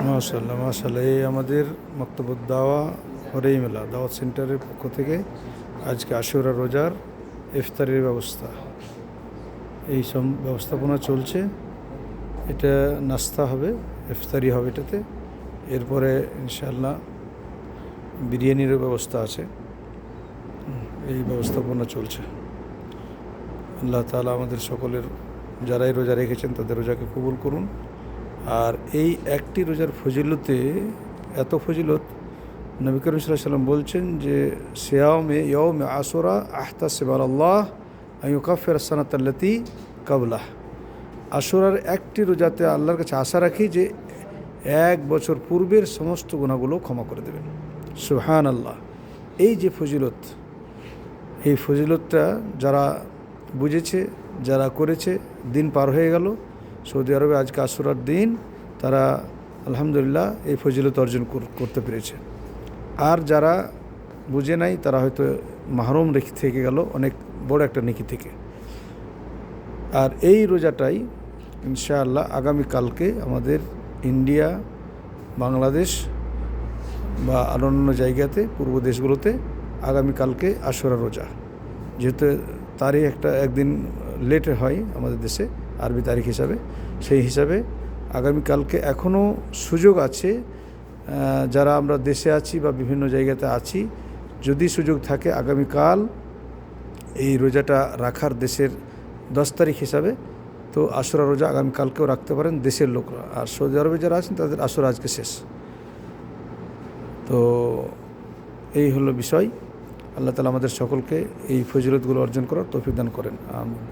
মাশাআল্লাহ মাশাআল্লাহ। এই আমাদের মক্তব দাওয়া হরেই মেলা দাওয়াত সেন্টারের পক্ষ থেকে আজকে আশুরা রোজার ইফতারের ব্যবস্থা, এই সব ব্যবস্থাপনা চলছে। এটা নাস্তা হবে, ইফতারি হবে এটাতে। এরপরে ইনশাআল্লাহ বিরিয়ানিরও ব্যবস্থা আছে। এই ব্যবস্থাপনা চলছে। আল্লাহ তাআলা আমাদের সকলের যারাই রোজা রেখেছেন তাদের রোজাকে কবুল করুন। আর এই একটি রোজার ফজিলতে এত ফজিলত, নবী করিম সাল্লাল্লাহু আলাইহি ওয়াসাল্লাম বলছেন যে সিয়ামে ইয়াউমে আশুরা আহতাসিবু আলাল্লাহ আন ইউকাফিরা সানাতাল্লাতী ক্বাবলাহ। আশুরার একটি রোজাতে আল্লাহর কাছে আশা রাখি যে 1 বছর পূর্বের সমস্ত গুনাহগুলো ক্ষমা করে দেবেন। সুবহানাল্লাহ। এই যে ফজিলত, এই ফজিলতটা যারা বুঝেছে, যারা করেছে, দিন পার হয়ে গেল, সৌদি আরবে আজকে আশুরার দিন, তারা আলহামদুলিল্লাহ এই ফজিলত অর্জন করতে পেরেছে। আর যারা বুঝে নাই তারা হয়তো মাহরুম রেখে থেকে গেল অনেক বড় একটা নেকি থেকে। আর এই রোজাটাই ইনশাআল্লাহ আগামীকালকে আমাদের ইন্ডিয়া, বাংলাদেশ বা অন্যান্য জায়গাতে, পূর্ব দেশগুলোতে আগামীকালকে আশুরা রোজা, যেহেতু তারিখ একদিন লেটে হয় আমাদের দেশে আরবি তারিখ হিসাবে, সেই হিসাবে আগামীকালকে এখনও সুযোগ আছে। যারা আমরা দেশে আছি বা বিভিন্ন জায়গাতে আছি, যদি সুযোগ থাকে আগামীকাল এই রোজাটা রাখার, দেশের 10 তারিখ হিসাবে, তো আশুরা রোজা আগামীকালকেও রাখতে পারেন দেশের লোকরা। আর সৌদি আরবে যারা আছেন তাদের আশুরা আজকে শেষ। তো এই হলো বিষয়। আল্লাহ তাআলা আমাদের সকলকে এই ফজিলতগুলো অর্জন করার তৌফিক দান করেন। আমিন।